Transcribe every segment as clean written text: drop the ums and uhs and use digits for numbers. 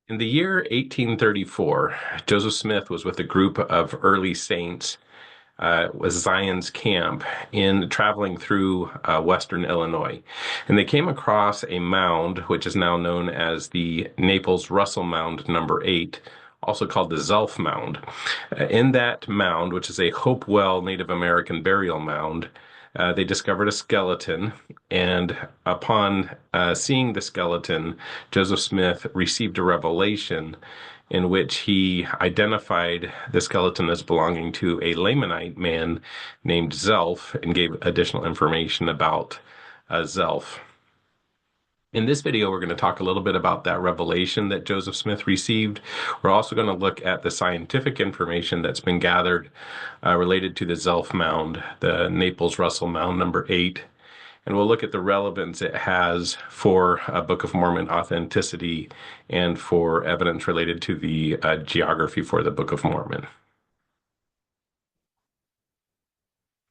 In the year 1834, Joseph Smith was with a group of early saints with Zion's camp in traveling through western Illinois. And they came across a mound, which is now known as the Naples Russell Mound number 8, also called the Zelph Mound. In that mound, which is a Hopewell Native American burial mound, they discovered a skeleton, and upon seeing the skeleton, Joseph Smith received a revelation in which he identified the skeleton as belonging to a Lamanite man named Zelph and gave additional information about Zelph. In this video, we're going to talk a little bit about that revelation that Joseph Smith received. We're also going to look at the scientific information that's been gathered related to the Zelph Mound, the Naples Russell Mound number 8. And we'll look at the relevance it has for Book of Mormon authenticity and for evidence related to the geography for the Book of Mormon.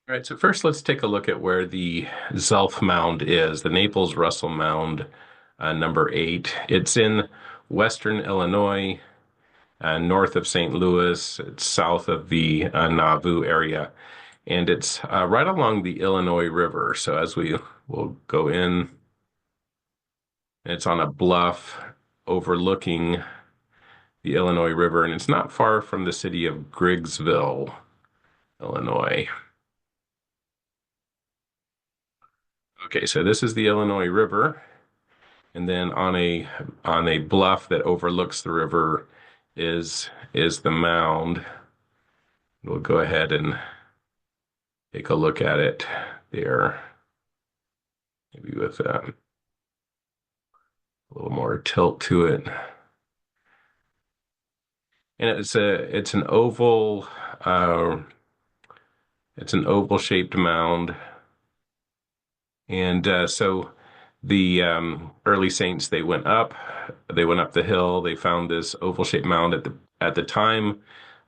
All right, so first let's take a look at where the Zelph Mound is, the Naples Russell Mound number 8. It's in western Illinois, north of St. Louis. It's south of the Nauvoo area, and it's right along the Illinois River. So as we will go in, it's on a bluff overlooking the Illinois River, and it's not far from the city of Griggsville, Illinois. Okay, so this is the Illinois River, and then on a bluff that overlooks the river is the mound. We'll go ahead and take a look at it there, maybe with a little more tilt to it. And it's an oval shaped mound. And so the early saints, they went up the hill. They found this oval-shaped mound at the time.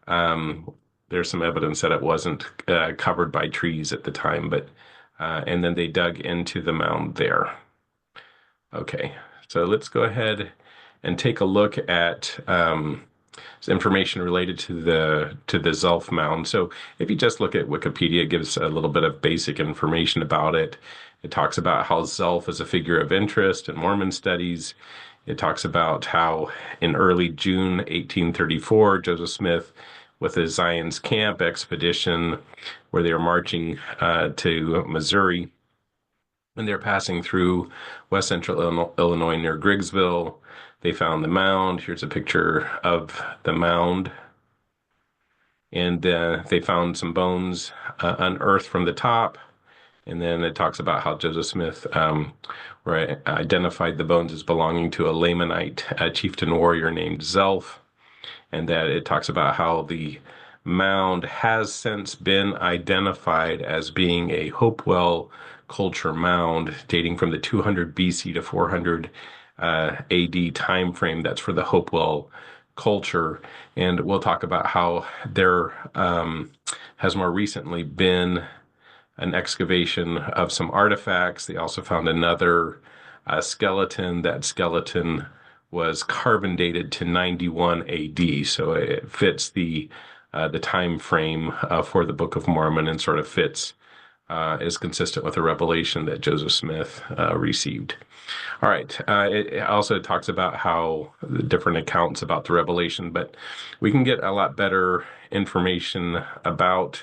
There's some evidence that it wasn't covered by trees at the time, but and then they dug into the mound there. Okay, so let's go ahead and take a look at some information related to the Zelph mound. So if you just look at Wikipedia, it gives a little bit of basic information about it. It talks about how Zelph is a figure of interest in Mormon studies. It talks about how in early June 1834, Joseph Smith, with his Zion's Camp expedition, where they were marching to Missouri, and they're passing through west central Illinois near Griggsville, they found the mound. Here's a picture of the mound. And they found some bones unearthed from the top. And then it talks about how Joseph Smith identified the bones as belonging to a Lamanite chieftain warrior named Zelph. And that it talks about how the mound has since been identified as being a Hopewell culture mound dating from the 200 BC to 400 AD time frame. That's for the Hopewell culture. And we'll talk about how there has more recently been an excavation of some artifacts. They also found another skeleton. That skeleton was carbon dated to 91 AD, so it fits the time frame for the Book of Mormon and sort of fits is consistent with the revelation that Joseph Smith received. All right. It also talks about how the different accounts about the revelation, but we can get a lot better information about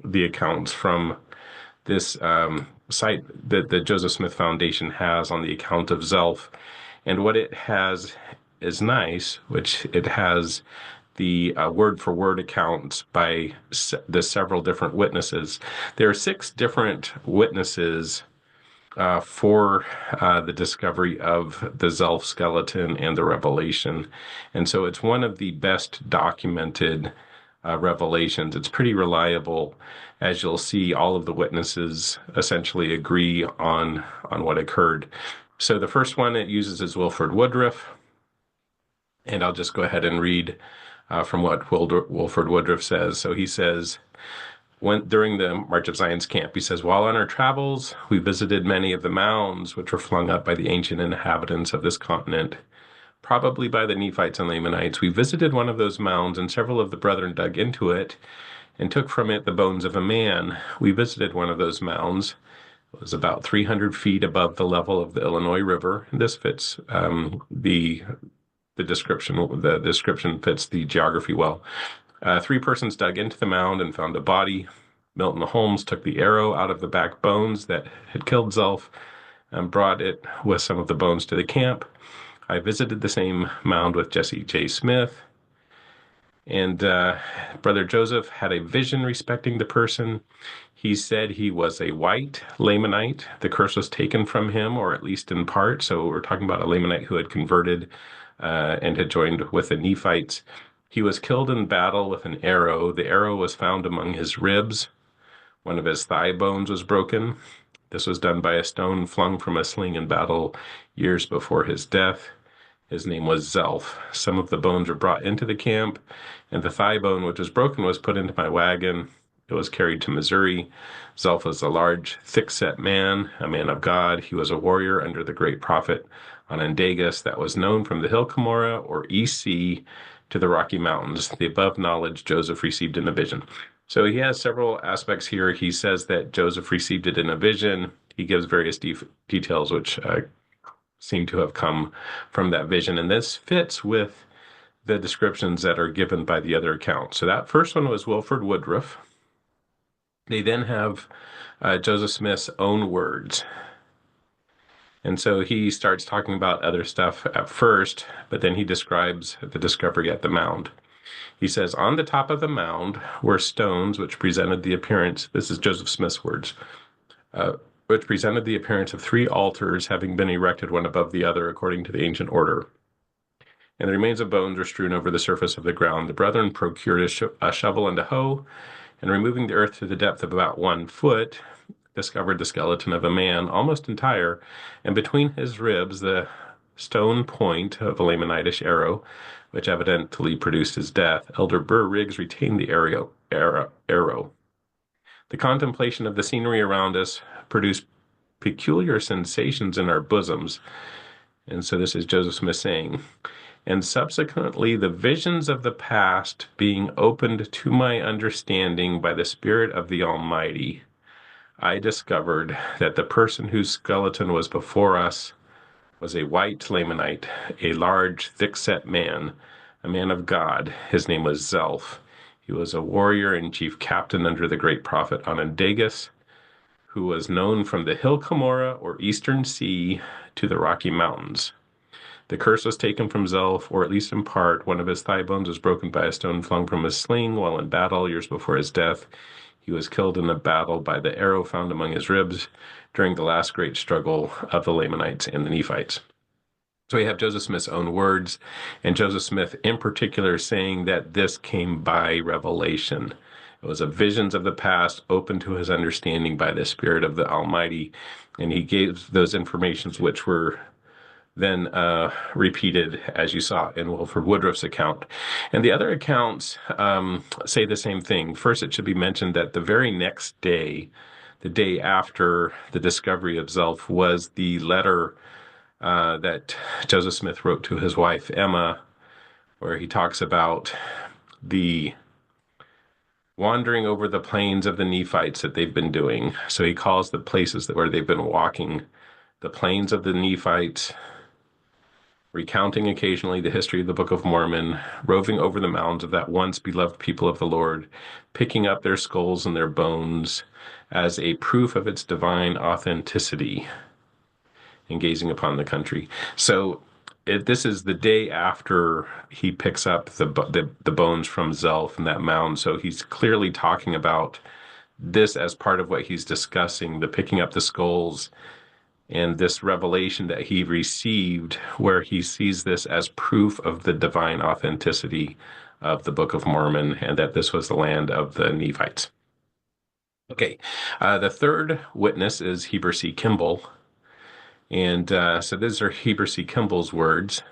the accounts from this site that the Joseph Smith Foundation has on the account of Zelph. And what it has is nice, which it has the word-for-word accounts by the several different witnesses. There are 6 different witnesses for the discovery of the Zelph skeleton and the revelation. And so it's one of the best documented revelations. It's pretty reliable. As you'll see, all of the witnesses essentially agree on what occurred. So the first one it uses is Wilford Woodruff. And I'll just go ahead and read from what Wilford Woodruff says. So he says, during the March of Zion's Camp, he says, while on our travels, we visited many of the mounds which were flung up by the ancient inhabitants of this continent. probably by the Nephites and Lamanites. We visited one of those mounds, and several of the brethren dug into it and took from it the bones of a man. We visited one of those mounds. It was about 300 feet above the level of the Illinois River. This fits the description. The description fits the geography well. 3 persons dug into the mound and found a body. Milton Holmes took the arrow out of the back bones that had killed Zelph and brought it with some of the bones to the camp. I visited the same mound with Jesse J. Smith. And Brother Joseph had a vision respecting the person. He said he was a white Lamanite. The curse was taken from him, or at least in part. So we're talking about a Lamanite who had converted and had joined with the Nephites. He was killed in battle with an arrow. The arrow was found among his ribs. One of his thigh bones was broken. This was done by a stone flung from a sling in battle years before his death. His name was Zelph. Some of the bones were brought into the camp, and the thigh bone, which was broken, was put into my wagon. It was carried to Missouri. Zelph was a large, thick-set man, a man of God. He was a warrior under the great prophet Onondagas that was known from the hill Cumorah, or East Sea, to the Rocky Mountains. The above knowledge Joseph received in a vision. So he has several aspects here. He says that Joseph received it in a vision. He gives various details which seem to have come from that vision. And this fits with the descriptions that are given by the other accounts. So that first one was Wilford Woodruff. They then have Joseph Smith's own words. And so he starts talking about other stuff at first, but then he describes the discovery at the mound. He says, on the top of the mound were stones which presented the appearance, this is Joseph Smith's words, which presented the appearance of 3 altars having been erected one above the other according to the ancient order. And the remains of bones were strewn over the surface of the ground. The brethren procured a shovel and a hoe, and removing the earth to the depth of about 1 foot, discovered the skeleton of a man, almost entire, and between his ribs the stone point of a Lamanitish arrow, which evidently produced his death. Elder Burr Riggs retained the arrow. The contemplation of the scenery around us produced peculiar sensations in our bosoms. And so this is Joseph Smith saying, and subsequently the visions of the past being opened to my understanding by the Spirit of the Almighty, I discovered that the person whose skeleton was before us was a white Lamanite, a large, thick-set man, a man of God. His name was Zelph. He was a warrior and chief captain under the great prophet Onondagas, who was known from the hill Cumorah, or Eastern Sea, to the Rocky Mountains. The curse was taken from Zelph, or at least in part. One of his thigh bones was broken by a stone flung from his sling while in battle years before his death. He was killed in a battle by the arrow found among his ribs during the last great struggle of the Lamanites and the Nephites. So we have Joseph Smith's own words, and Joseph Smith in particular saying that this came by revelation. It was a visions of the past open to his understanding by the Spirit of the Almighty, and he gave those informations which were then repeated, as you saw in Wilford Woodruff's account. And the other accounts say the same thing. First, it should be mentioned that the very next day, the day after the discovery of Zelph, was the letter that Joseph Smith wrote to his wife, Emma, where he talks about the wandering over the plains of the Nephites that they've been doing. So he calls the places where they've been walking the plains of the Nephites, recounting occasionally the history of the Book of Mormon, roving over the mounds of that once beloved people of the Lord, picking up their skulls and their bones as a proof of its divine authenticity, and gazing upon the country. So this is the day after he picks up the bones from Zelph and that mound. So he's clearly talking about this as part of what he's discussing, the picking up the skulls and this revelation that he received, where he sees this as proof of the divine authenticity of the Book of Mormon, and that this was the land of the Nephites. Okay, the third witness is Heber C. Kimball. And so these are Heber C. Kimball's words.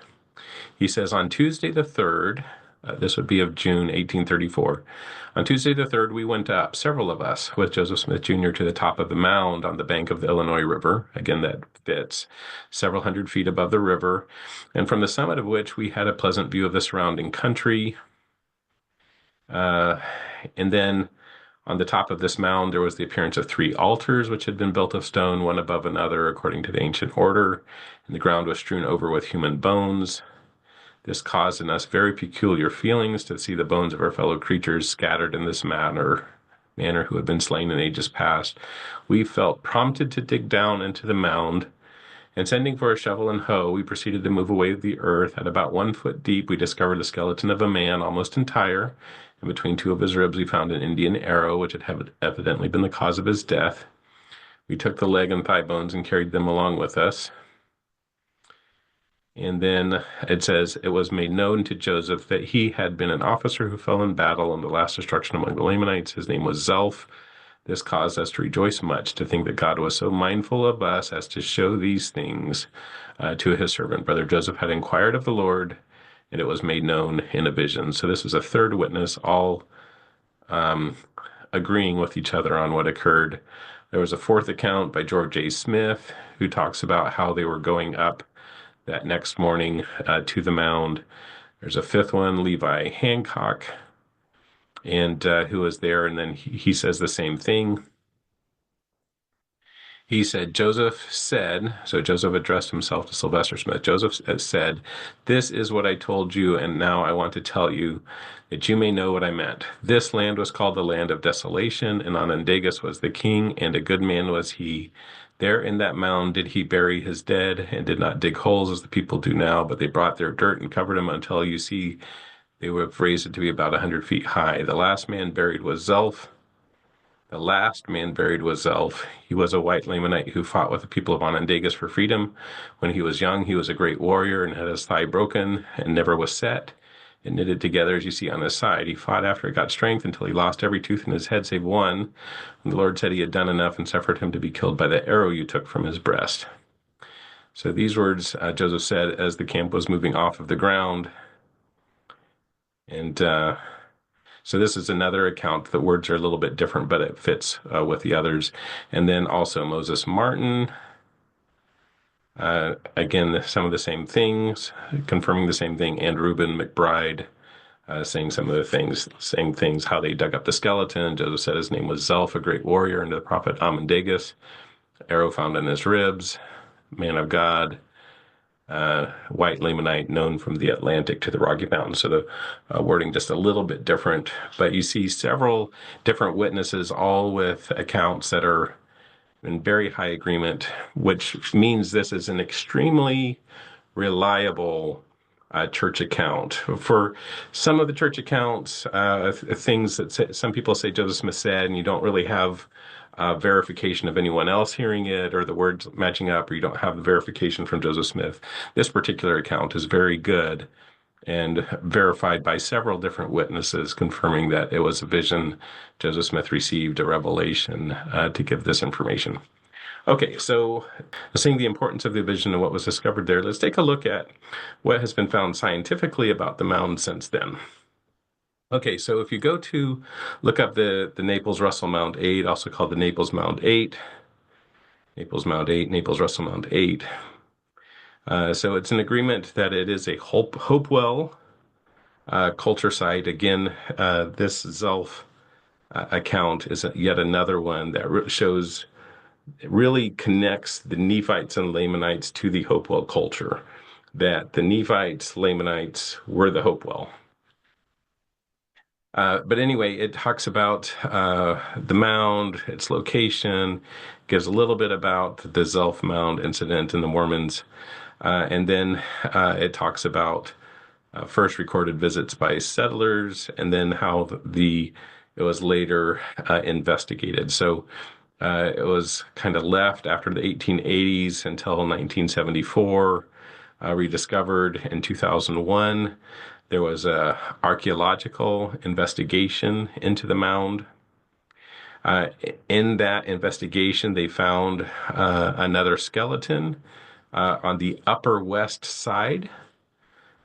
He says, on Tuesday the 3rd, This would be of June 1834. On Tuesday the 3rd, we went up, several of us, with Joseph Smith Jr. to the top of the mound on the bank of the Illinois River. Again, that fits several hundred feet above the river, and from the summit of which we had a pleasant view of the surrounding country. And then on the top of this mound, there was the appearance of three altars, which had been built of stone, one above another, according to the ancient order, and the ground was strewn over with human bones. This caused in us very peculiar feelings to see the bones of our fellow creatures scattered in this manner who had been slain in ages past. We felt prompted to dig down into the mound, and sending for a shovel and hoe, we proceeded to move away the earth. At about 1 foot deep, we discovered the skeleton of a man, almost entire, and between two of his ribs we found an Indian arrow, which had evidently been the cause of his death. We took the leg and thigh bones and carried them along with us. And then it says, it was made known to Joseph that he had been an officer who fell in battle in the last destruction among the Lamanites. His name was Zelph. This caused us to rejoice much, to think that God was so mindful of us as to show these things to his servant. Brother Joseph had inquired of the Lord, and it was made known in a vision. So this is a third witness, all agreeing with each other on what occurred. There was a fourth account by George A. Smith, who talks about how they were going up that next morning to the mound. There's a fifth one, Levi Hancock, and who was there, and then he says the same thing. He said, Joseph said, so Joseph addressed himself to Sylvester Smith. Joseph said, this is what I told you, and now I want to tell you that you may know what I meant. This land was called the land of desolation, and Onondagas was the king, and a good man was he. There in that mound did he bury his dead, and did not dig holes as the people do now, but they brought their dirt and covered him until you see they would have raised it to be about 100 feet high. The last man buried was Zelph. He was a white Lamanite who fought with the people of Onondagas for freedom. When he was young, he was a great warrior and had his thigh broken and never was set and knitted together as you see on his side. He fought after it got strength until he lost every tooth in his head save one. And the Lord said he had done enough and suffered him to be killed by the arrow you took from his breast. So these words Joseph said as the camp was moving off of the ground. And so this is another account. The words are a little bit different, but it fits with the others. And then also Moses Martin. Again, some of the same things, confirming the same thing, and Reuben McBride saying some of the same things, how they dug up the skeleton. Joseph said his name was Zelph, a great warrior, and the prophet Onondagas, arrow found in his ribs, man of God, white Lamanite known from the Atlantic to the Rocky Mountains. So the wording just a little bit different, but you see several different witnesses, all with accounts that are in very high agreement, which means this is an extremely reliable church account. For some of the church accounts, things that some people say Joseph Smith said, and you don't really have verification of anyone else hearing it or the words matching up, or you don't have the verification from Joseph Smith. This particular account is very good and verified by several different witnesses confirming that it was a vision. Joseph Smith received a revelation to give this information. Okay, so seeing the importance of the vision and what was discovered there, let's take a look at what has been found scientifically about the mound since then. Okay, so if you go to look up the Naples-Russell Mound 8, also called the Naples Mound 8, Naples-Russell Mound 8. So it's an agreement that it is a Hopewell culture site. Again, this Zelph account is yet another one that shows, it really connects the Nephites and Lamanites to the Hopewell culture, that the Nephites, Lamanites were the Hopewell. But anyway, it talks about the mound, its location, gives a little bit about the Zelph mound incident and the Mormons, and then it talks about first recorded visits by settlers, and then how it was later investigated. So it was kind of left after the 1880s until 1974, rediscovered in 2001. There was a archaeological investigation into the mound. In that investigation, they found another skeleton on the upper west side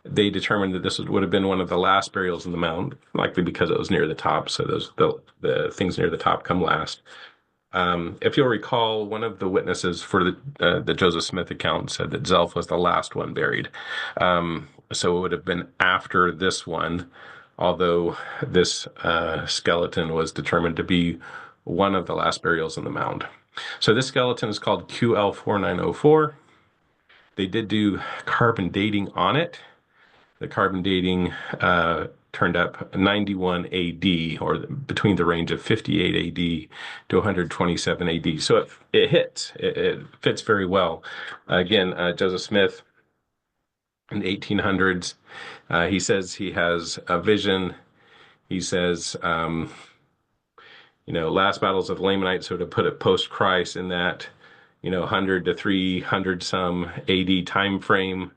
they determined that this would have been one of the last burials in the mound, likely because it was near the top. So the things near the top come last. If you'll recall, one of the witnesses for the Joseph Smith account said that Zelph was the last one buried. So it would have been after this one, although this skeleton was determined to be one of the last burials in the mound. So this skeleton is called QL4904. They did do carbon dating on it. The carbon dating turned up 91 AD, or between the range of 58 AD to 127 AD. So it hits. It fits very well. Again, Joseph Smith in the 1800s, he says he has a vision. He says, last battles of the Lamanites, so to put it post-Christ in that, 100 to 300 some AD time frame.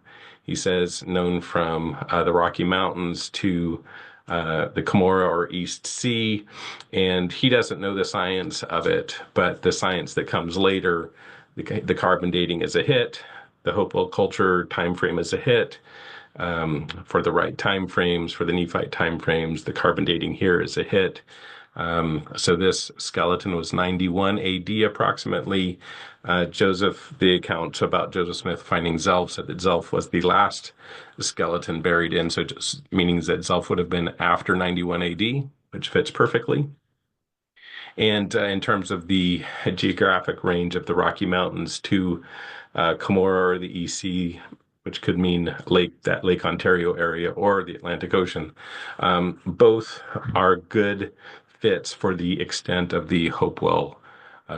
He says, known from the Rocky Mountains to the Cumorah or East Sea. And he doesn't know the science of it, but the science that comes later, the carbon dating is a hit. The Hopewell culture time frame is a hit. For the right time frames, for the Nephite time frames, the carbon dating here is a hit. So this skeleton was 91 AD approximately. The account about Joseph Smith finding Zelph said that Zelph was the last skeleton buried in, so just meaning that Zelph would have been after 91 AD, which fits perfectly. And in terms of the geographic range of the Rocky Mountains to Cumorah or the EC, which could mean that Lake Ontario area or the Atlantic Ocean, both are good fits for the extent of the Hopewell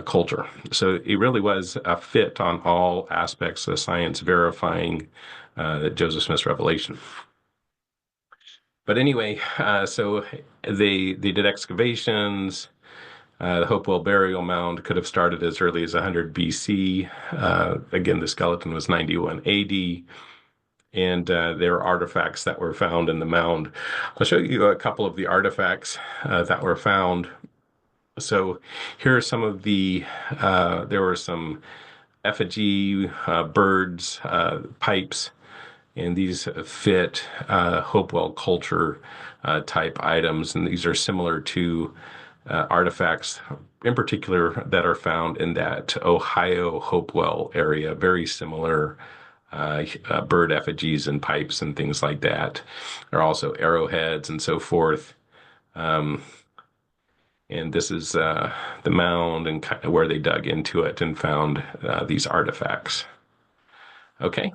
culture. So it really was a fit on all aspects of science verifying that Joseph Smith's revelation. But anyway, so they did excavations. The Hopewell burial mound could have started as early as 100 BC. Again, the skeleton was 91 AD. And there are artifacts that were found in the mound. I'll show you a couple of the artifacts that were found. So here are some of there were some effigy, birds, pipes, and these fit Hopewell culture type items. And these are similar to artifacts in particular that are found in that Ohio Hopewell area, very similar bird effigies and pipes and things like that. There are also arrowheads and so forth. And this is the mound and kind of where they dug into it and found these artifacts. Okay.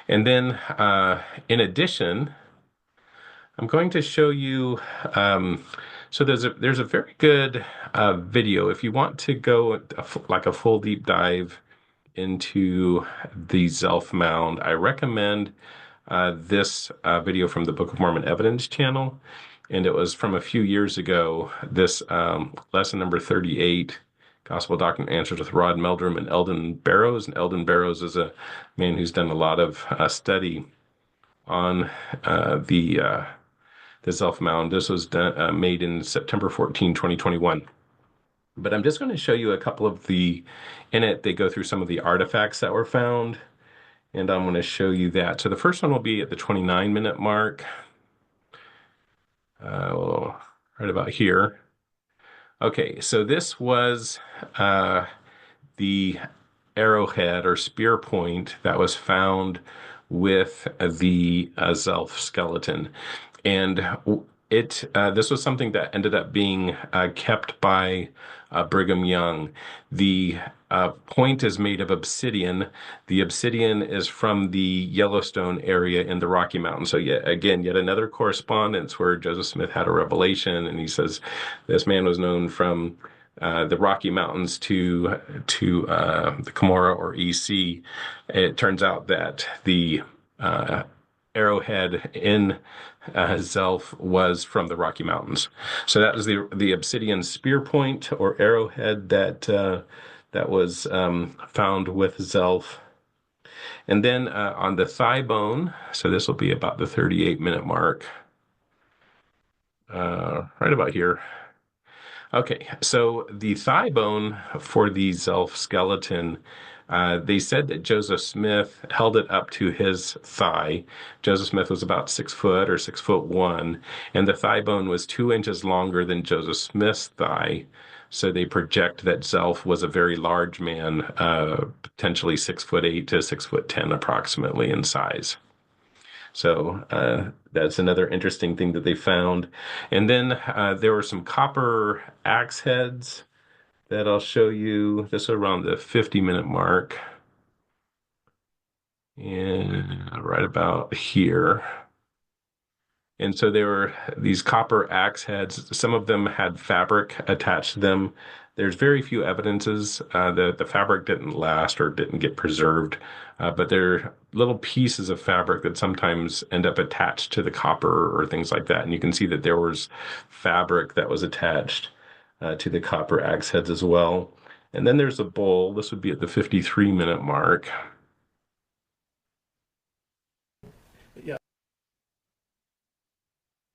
And then in addition, I'm going to show you, so there's a very good video. If you want to go like a full deep dive into the Zelph mound, I recommend this video from the Book of Mormon Evidence channel. And it was from a few years ago, this lesson number 38, Gospel Doctrine Answers with Rod Meldrum and Eldon Barrows. And Eldon Barrows is a man who's done a lot of study on the Zelph mound. This was made in September 14, 2021. But I'm just going to show you a couple of in it, they go through some of the artifacts that were found. And I'm going to show you that. So the first one will be at the 29-minute mark. Right about here. Okay, so this was the arrowhead or spear point that was found with the Zelph skeleton. And this was something that ended up being kept by Brigham Young. The point is made of obsidian. The obsidian is from the Yellowstone area in the Rocky Mountains. So yet another correspondence where Joseph Smith had a revelation, and he says this man was known from the Rocky Mountains to the Cumorah or EC. It turns out that the arrowhead in Zelph was from the Rocky Mountains. So that was the obsidian spear point or arrowhead that was found with Zelph. And then on the thigh bone, so this will be about the 38-minute mark, right about here. Okay, so the thigh bone for the Zelph skeleton They said that Joseph Smith held it up to his thigh. Joseph Smith was about 6 foot or 6'1", and the thigh bone was 2 inches longer than Joseph Smith's thigh. So they project that Zelph was a very large man, potentially 6'8" to 6'10" approximately in size. So that's another interesting thing that they found. And then there were some copper axe heads that I'll show you. This is around the 50-minute mark. And right about here. And so there were these copper axe heads. Some of them had fabric attached to them. There's very few evidences that the fabric didn't last or didn't get preserved, but they're little pieces of fabric that sometimes end up attached to the copper or things like that. And you can see that there was fabric that was attached to the copper axe heads as well. And then there's a bowl. This would be at the 53-minute mark.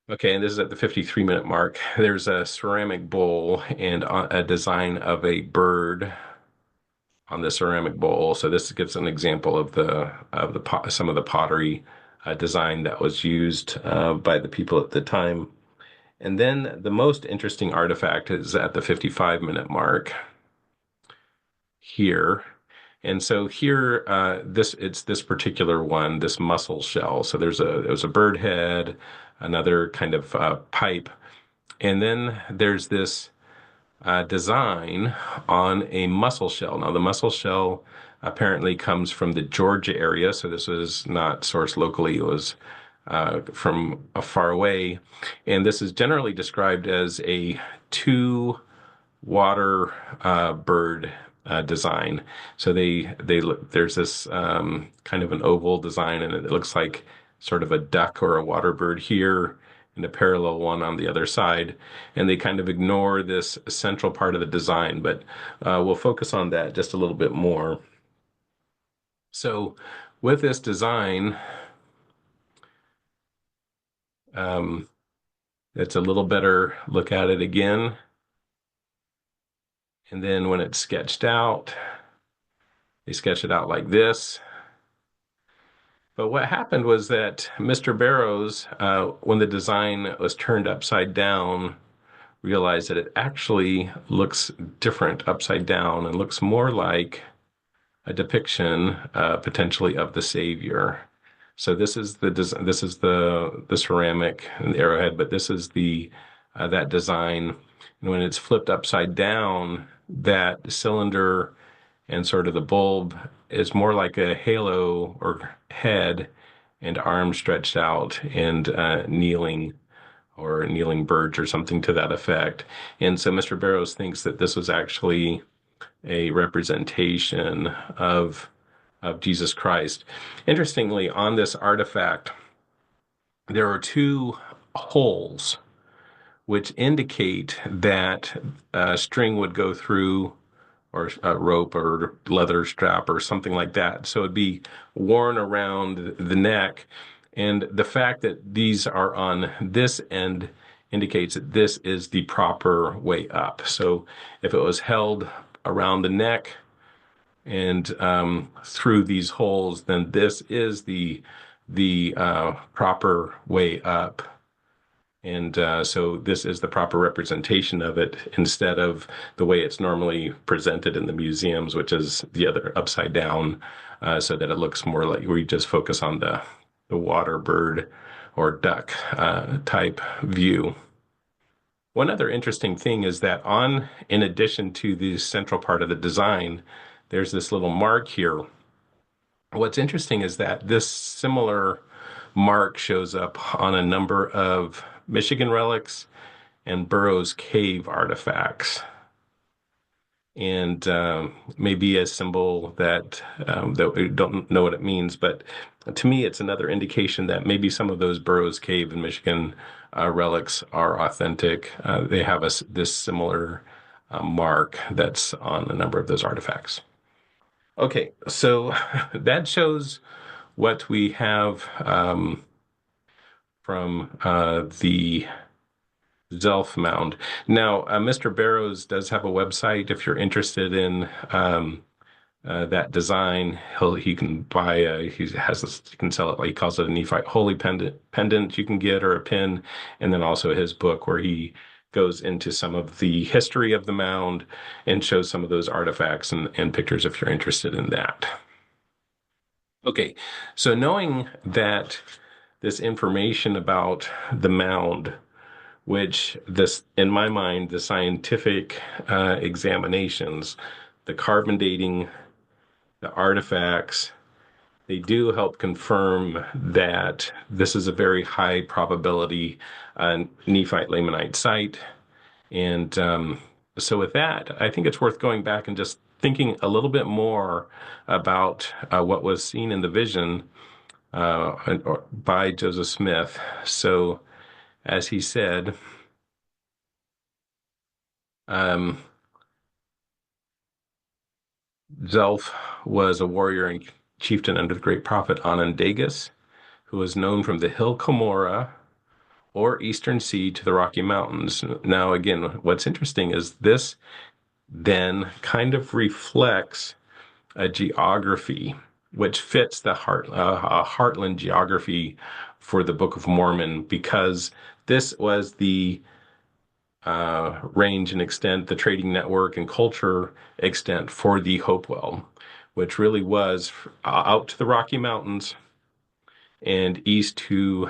Okay, and this is at the 53-minute mark. There's a ceramic bowl and a design of a bird on the ceramic bowl. So this gives an example of some of the pottery design that was used by the people at the time. And then the most interesting artifact is at the 55-minute mark here. And so here, it's this particular one, this mussel shell. So there was a bird head, another kind of pipe, and then there's this design on a mussel shell. Now, the mussel shell apparently comes from the Georgia area, so this was not sourced locally. It was from far away, and this is generally described as a two water bird design. So there's this kind of an oval design, and it looks like sort of a duck or a water bird here, and a parallel one on the other side. And they kind of ignore this central part of the design, but we'll focus on that just a little bit more. So with this design, it's a little better look at it again. And then when it's sketched out, they sketch it out like this. But what happened was that Mr. Barrows, when the design was turned upside down, realized that it actually looks different upside down and looks more like a depiction, potentially, of the Savior. So this is the ceramic and the arrowhead, but this is that design. And when it's flipped upside down, that cylinder and sort of the bulb is more like a halo or head and arms stretched out and kneeling birds or something to that effect. And so Mr. Barrows thinks that this was actually a representation of Jesus Christ. Interestingly, on this artifact, there are two holes which indicate that a string would go through, or a rope or leather strap or something like that. So it'd be worn around the neck. And the fact that these are on this end indicates that this is the proper way up. So if it was held around the neck and through these holes, then this is the proper way up. And so this is the proper representation of it instead of the way it's normally presented in the museums, which is the other upside down, so that it looks more like we just focus on the water bird or duck type view. One other interesting thing is that in addition to the central part of the design, there's this little mark here. What's interesting is that this similar mark shows up on a number of Michigan relics and Burroughs Cave artifacts, and maybe a symbol that we don't know what it means, but to me it's another indication that maybe some of those Burroughs Cave and Michigan relics are authentic. They have this similar mark that's on a number of those artifacts. Okay, so that shows what we have from the Zelph mound. Now, Mr. Barrows does have a website if you're interested in that design. He can buy he has this, he can sell it, like he calls it, a Nephite holy pendant you can get, or a pin, and then also his book where he goes into some of the history of the mound and shows some of those artifacts and pictures if you're interested in that. Okay, so knowing that this information about the mound, which this, in my mind, the scientific examinations, the carbon dating, the artifacts, they do help confirm that this is a very high probability Nephite Lamanite site. And so with that, I think it's worth going back and just thinking a little bit more about what was seen in the vision by Joseph Smith. So as he said, um, Zelph was a warrior and chieftain under the great prophet Onondagas, who was known from the hill Cumorah or Eastern Sea to the Rocky Mountains. Now, again, what's interesting is this then kind of reflects a geography which fits the Heartland geography for the Book of Mormon, because this was the range and extent, the trading network and culture extent for the Hopewell, which really was out to the Rocky Mountains and east to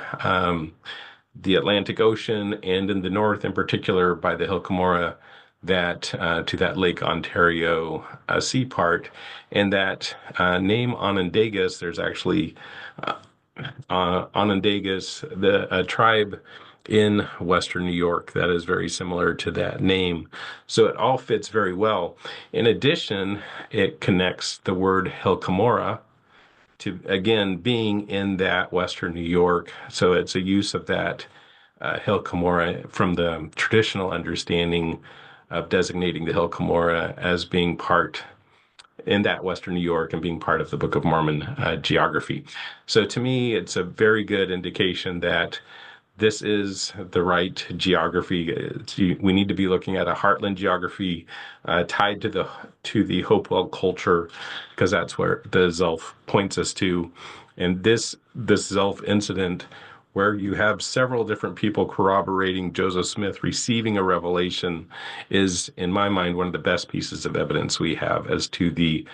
the Atlantic Ocean, and in the north, in particular, by the hill Cumorah, that to that Lake Ontario sea part. And that name Onondagas, there's actually Onondagas, the tribe in Western New York that is very similar to that name. So it all fits very well. In addition, it connects the word hill Cumorah to, again, being in that Western New York. So it's a use of that hill Cumorah from the traditional understanding of designating the hill Cumorah as being part in that Western New York and being part of the Book of Mormon geography. So to me, it's a very good indication that this is the right geography. We need to be looking at a Heartland geography tied to the Hopewell culture, because that's where the Zelph points us to. And this Zelph incident, where you have several different people corroborating Joseph Smith receiving a revelation, is, in my mind, one of the best pieces of evidence we have as to the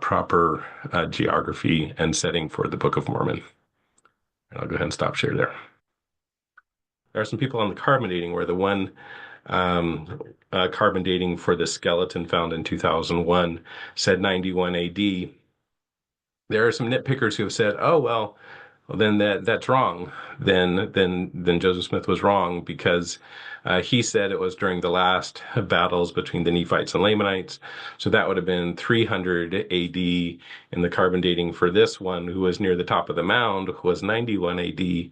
proper geography and setting for the Book of Mormon. And I'll go ahead and stop share there. There are some people on the carbon dating, where the one carbon dating for the skeleton found in 2001 said 91 AD. There are some nitpickers who have said, "Oh well, then that's wrong. Then Joseph Smith was wrong, because he said it was during the last battles between the Nephites and Lamanites. So that would have been 300 AD, and the carbon dating for this one, who was near the top of the mound, was 91 AD."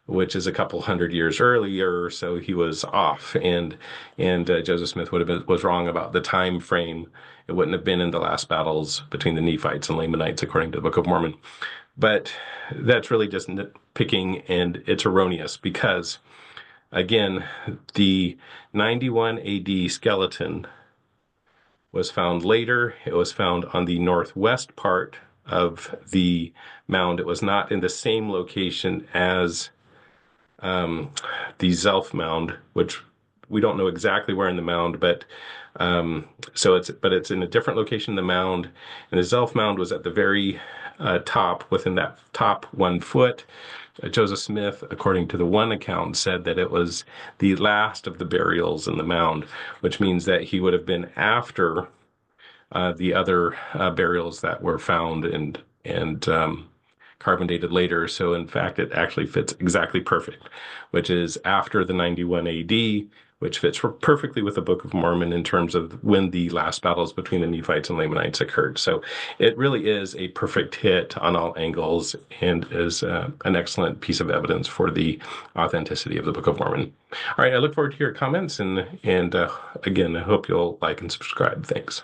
Which is a couple hundred years earlier, so he was off, and Joseph Smith was wrong about the time frame. It wouldn't have been in the last battles between the Nephites and Lamanites, according to the Book of Mormon. But that's really just nitpicking, and it's erroneous, because, again, the 91 AD skeleton was found later. It was found on the northwest part of the mound. It was not in the same location as the Zelph mound, which we don't know exactly where in the mound, but it's in a different location in the mound. And the Zelph mound was at the very top, within that top 1 foot. Joseph Smith, according to the one account, said that it was the last of the burials in the mound, which means that he would have been after the other burials that were found and carbon dated later. So in fact, it actually fits exactly perfect, which is after the 91 AD, which fits perfectly with the Book of Mormon in terms of when the last battles between the Nephites and Lamanites occurred. So it really is a perfect hit on all angles, and is an excellent piece of evidence for the authenticity of the Book of Mormon. All right, I look forward to your comments, and again, I hope you'll like and subscribe. Thanks.